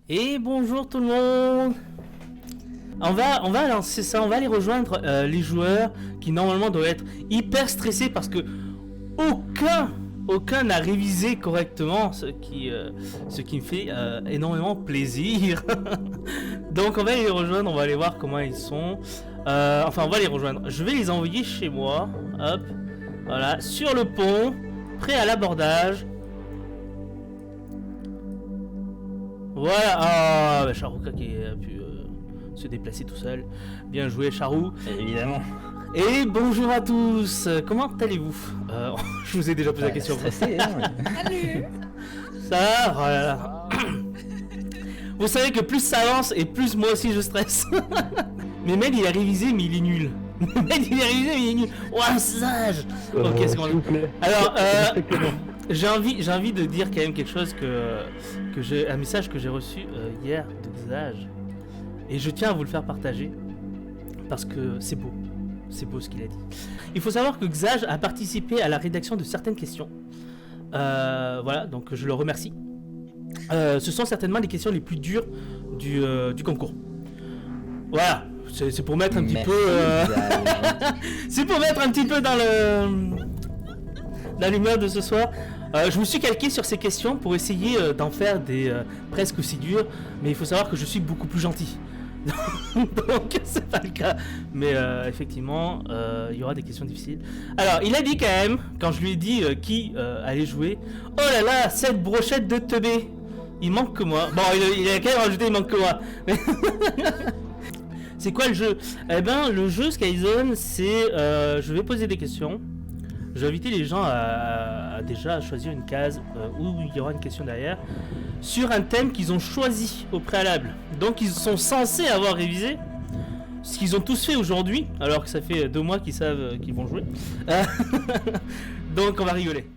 Et bonjour tout le monde. On va lancer ça, on va aller rejoindre les joueurs qui normalement doivent être hyper stressés parce que aucun n'a révisé correctement, ce qui me fait énormément plaisir. Donc on va les rejoindre, on va aller voir comment ils sont. On va les rejoindre. Je vais les envoyer chez moi. Hop, voilà, sur le pont, prêt à l'abordage. Voilà, ah, Charouka qui a pu se déplacer tout seul. Bien joué, Charou. Évidemment. Et bonjour à tous. Comment allez-vous? Je vous ai déjà posé la question. Stressé, hein. Salut. Ça va? Oh là là. Vous savez que plus ça avance et plus moi aussi je stresse. Mais Mel il a révisé mais il est nul. Mel il a révisé mais il est nul. Ouah, sage. Ok, c'est bon. Alors, j'ai envie de dire quand même quelque chose un message que j'ai reçu hier de Xage. Et je tiens à vous le faire partager parce que c'est beau ce qu'il a dit. Il faut savoir que Xage a participé à la rédaction de certaines questions. Voilà, donc je le remercie. Ce sont certainement les questions les plus dures du concours. Voilà, c'est pour mettre un petit peu. C'est pour mettre un petit peu dans l'humeur de ce soir. Je me suis calqué sur ces questions pour essayer d'en faire des presque aussi dures, mais il faut savoir que je suis beaucoup plus gentil. Donc c'est pas le cas. Mais effectivement, il y aura des questions difficiles. Alors, il a dit quand même, quand je lui ai dit qui allait jouer, oh là là, cette brochette de teubé, il manque que moi. Bon, il a quand même rajouté il manque que moi. C'est quoi le jeu? Eh ben, le jeu Skyzone, c'est je vais poser des questions. Je vais inviter les gens à déjà choisir une case où il y aura une question derrière sur un thème qu'ils ont choisi au préalable. Donc ils sont censés avoir révisé ce qu'ils ont tous fait aujourd'hui, alors que ça fait 2 mois qu'ils savent qu'ils vont jouer. Donc on va rigoler.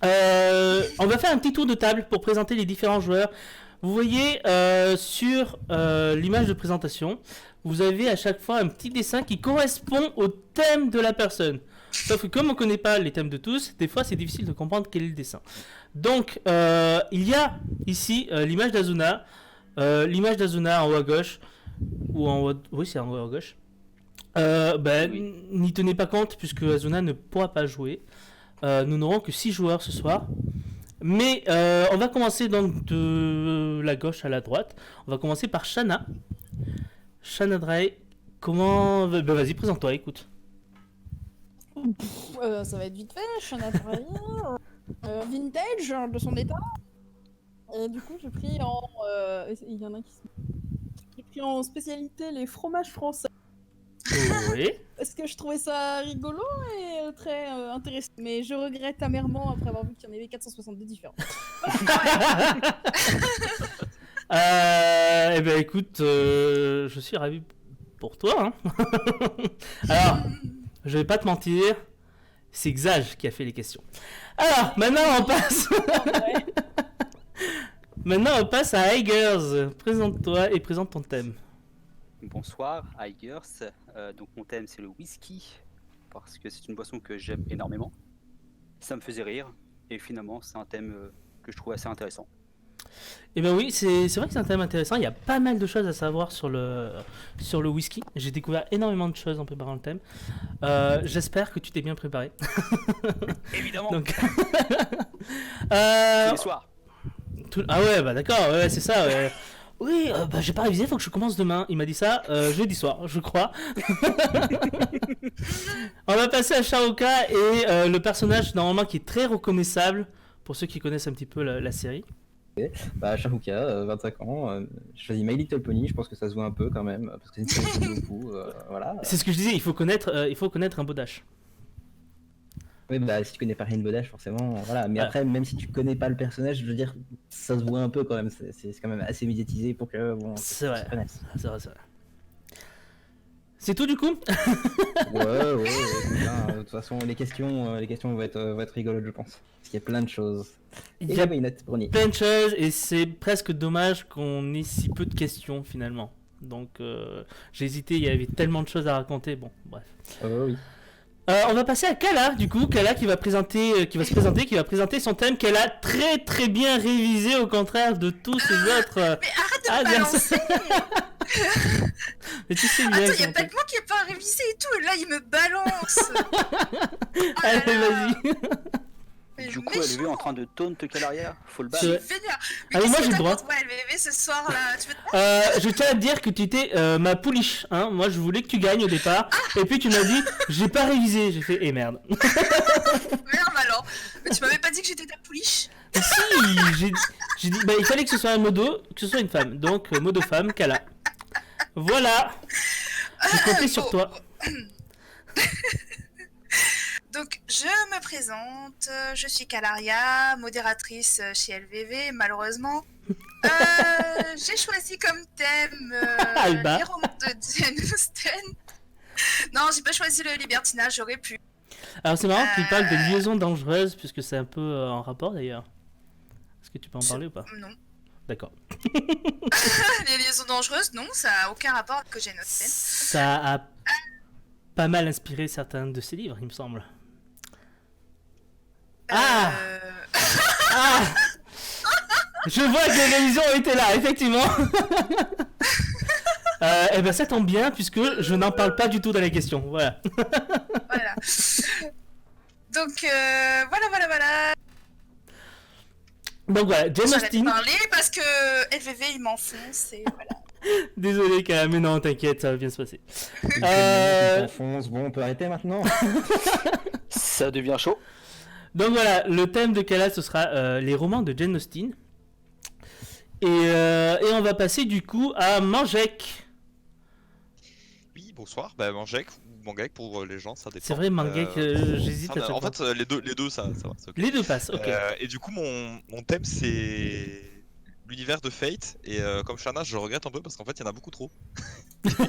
On va faire un petit tour de table pour présenter les différents joueurs. Vous voyez sur l'image de présentation, vous avez à chaque fois un petit dessin qui correspond au thème de la personne. Sauf que comme on ne connaît pas les thèmes de tous, des fois c'est difficile de comprendre quel est le dessin. Donc il y a ici l'image d'Azuna. L'image d'Azuna en haut à gauche. Ou en haut... Oui, c'est en haut à gauche. N'y tenez pas compte puisque Azuna ne pourra pas jouer. Nous n'aurons que 6 joueurs ce soir. Mais on va commencer donc de la gauche à la droite. On va commencer par Shana. Shana Drey, comment... vas-y, présente-toi, écoute. Ça va être vite fait, je suis un appareil vintage de son état. Et du coup, j'ai pris en. Il y en a qui sont. J'ai pris en spécialité les fromages français. Oui. Parce que je trouvais ça rigolo et très intéressant. Mais je regrette amèrement après avoir vu qu'il y en avait 462 différents. Eh ben écoute, je suis ravi pour toi. Hein. Alors. Je vais pas te mentir, c'est Xage qui a fait les questions. Alors, maintenant on passe. Maintenant on passe à Higers. Présente-toi et présente ton thème. Bonsoir, Higers. Donc mon thème c'est le whisky, parce que c'est une boisson que j'aime énormément. Ça me faisait rire, et finalement c'est un thème que je trouve assez intéressant. Eh ben oui, c'est vrai que c'est un thème intéressant. Il y a pas mal de choses à savoir sur le whisky. J'ai découvert énormément de choses en préparant le thème. J'espère que tu t'es bien préparé. Évidemment. Donc... Tous les soirs. Ah ouais, bah d'accord, ouais, c'est ça. Ouais. Oui, j'ai pas révisé, faut que je commence demain. Il m'a dit ça jeudi soir, je crois. On va passer à Shaoka et le personnage normalement qui est très reconnaissable pour ceux qui connaissent un petit peu la série. Sharuka, 25 ans, j'ai choisi My Little Pony, je pense que ça se voit un peu quand même, parce que c'est une série que j'aime beaucoup, voilà. C'est ce que je disais, il faut connaître un beau dash. Oui, si tu connais pas Rainbow Dash, forcément, voilà, mais Ouais. après, même si tu connais pas le personnage, je veux dire, ça se voit un peu quand même, c'est quand même assez médiatisé pour que, bon, C'est vrai. tu connaisses. C'est vrai. C'est tout du coup. Ouais, c'est bien, de toute façon, les questions vont être rigolotes, je pense, parce qu'il y a plein de choses. Il Et y a une note pour Nick. plein de choses et c'est presque dommage qu'on ait si peu de questions finalement. Donc j'ai hésité, il y avait tellement de choses à raconter. Bon, bref. Oui. On va passer à Kala, du coup. Kala qui va présenter son thème qu'elle a très très bien révisé au contraire de tous ces autres. Mais arrête de Ah, me bien balancer. Mais tu sais bien. Attends, y a comment pas que moi qui ai pas révisé et tout. Là, il me balance. Oh là Allez, là. vas-y. Mais Du coup, LVV est en train de taunt Calaria. Faut le C'est Je battre. vrai. suis vénère. Ah, mais moi, j'ai le qu'est-ce que droit. t'as contre moi, LVV, ce soir là? Tu veux te Je tiens à te dire que tu étais ma pouliche. Hein. Moi, je voulais que tu gagnes au départ. Et puis, tu m'as dit, j'ai pas révisé. J'ai fait, merde. merde alors. Mais tu m'avais pas dit que j'étais ta pouliche? Mais si, j'ai dit, bah, il fallait que ce soit un modo, que ce soit une femme. Donc, modo femme, Kala. Voilà. J'ai compté sur Bon. toi. Donc, je me présente, je suis Calaria, modératrice chez LVV, malheureusement. J'ai choisi comme thème Alba. les romans de Jane Austen. Non, j'ai pas choisi le libertinage, j'aurais pu. Alors, c'est marrant que tu parles de liaison dangereuse, puisque c'est un peu en rapport d'ailleurs. Est-ce que tu peux en parler ou pas? Non. D'accord. Les liaisons dangereuses, non, ça a aucun rapport avec Jane Austen. Ça a pas mal inspiré certains de ses livres, il me semble. Ah Ah Je vois que les révisions étaient là, effectivement. Eh ben ça tombe bien puisque je n'en parle pas du tout dans les questions. Voilà. Voilà. Donc, voilà. Donc voilà, Jane J'arrête de Austen. parler parce que LVV, il m'enfonce et voilà. Désolé, Kala, mais non, t'inquiète, ça va bien se passer. Bon, on peut arrêter maintenant. Ça devient chaud. Donc voilà, le thème de Kala, ce sera les romans de Jane Austen. Et on va passer du coup à Mangek. Oui, bonsoir. Bah, Mangek ou Mangek pour les gens, ça dépend. C'est vrai, Mangek, j'hésite à chaque En fois. fait, les deux, ça va. c'est ok. Les deux passent, ok. Et du coup, mon thème, c'est l'univers de Fate. Et comme Shana, je regrette un peu parce qu'en fait, il y en a beaucoup trop.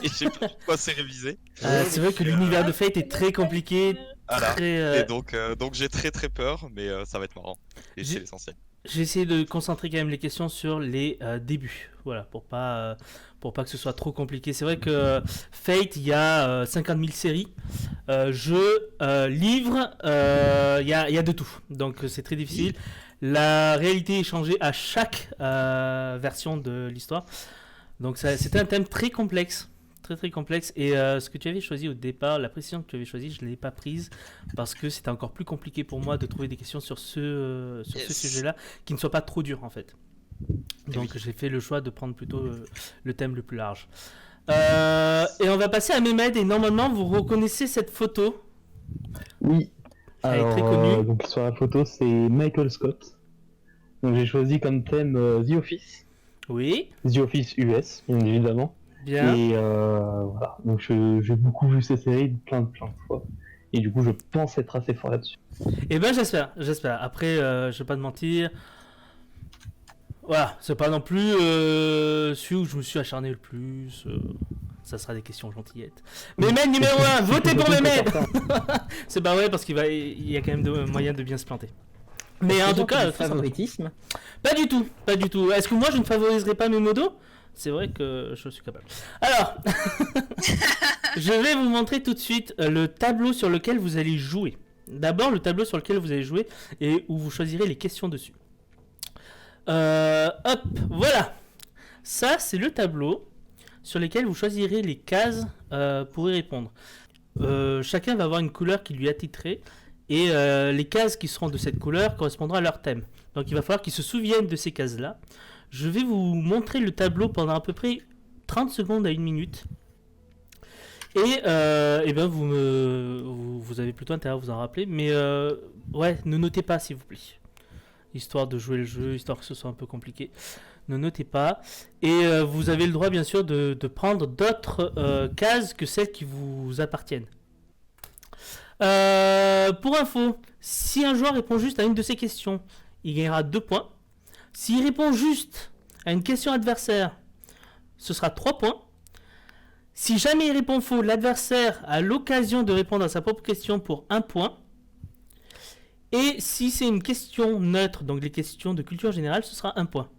Et j'ai pas du tout assez révisé. C'est vrai que l'univers de Fate est très compliqué. Voilà. Très, Et donc j'ai très peur, mais ça va être marrant. Et J'ai- c'est l'essentiel. J'ai essayé de concentrer quand même les questions sur les débuts, voilà, pour pas que ce soit trop compliqué. C'est vrai que Fate, il y a 50 000 séries, jeux, livres, il y a de tout, donc c'est très difficile. La réalité est changée à chaque version de l'histoire, donc c'était un thème très complexe. Très complexe, et ce que tu avais choisi au départ, la précision que tu avais choisie, je ne l'ai pas prise parce que c'était encore plus compliqué pour moi de trouver des questions sur ce sujet-là qui ne soient pas trop dures en fait. Donc j'ai fait le choix de prendre plutôt le thème le plus large. Et on va passer à Mehmed, et normalement vous reconnaissez cette photo. Oui. Elle est Alors, très connue. donc sur la photo, c'est Michael Scott. Donc j'ai choisi comme thème The Office. Oui, The Office US, bien évidemment. bien. Et voilà. Donc j'ai beaucoup vu ces séries plein de fois. Et du coup, je pense être assez fort là-dessus. Et ben j'espère. Après, je vais pas te mentir. Voilà, c'est pas non plus celui où je me suis acharné le plus. Ça sera des questions gentillettes. Mehmed numéro 1, votez pour Mehmed. C'est pas vrai parce qu'il y a quand même moyen de bien se planter. Mais en tout cas, très sympa. favoritisme. Pas du tout. Est-ce que moi je ne favoriserai pas mes modos? C'est vrai que je suis capable. Alors, je vais vous montrer tout de suite le tableau sur lequel vous allez jouer. D'abord, le tableau sur lequel vous allez jouer et où vous choisirez les questions dessus. Hop, voilà. Ça, c'est le tableau sur lequel vous choisirez les cases pour y répondre. Chacun va avoir une couleur qui lui est attitrée et les cases qui seront de cette couleur correspondront à leur thème. Donc, il va falloir qu'ils se souviennent de ces cases-là. Je vais vous montrer le tableau pendant à peu près 30 secondes à 1 minute. Et ben vous avez plutôt intérêt à vous en rappeler. Mais ouais, ne notez pas s'il vous plaît. Histoire de jouer le jeu, histoire que ce soit un peu compliqué. Ne notez pas. Et vous avez le droit bien sûr de prendre d'autres cases que celles qui vous appartiennent. Pour info, si un joueur répond juste à une de ces questions, il gagnera 2 points. S'il répond juste à une question adversaire, ce sera 3 points. Si jamais il répond faux, l'adversaire a l'occasion de répondre à sa propre question pour 1 point. Et si c'est une question neutre, donc les questions de culture générale, ce sera 1 point.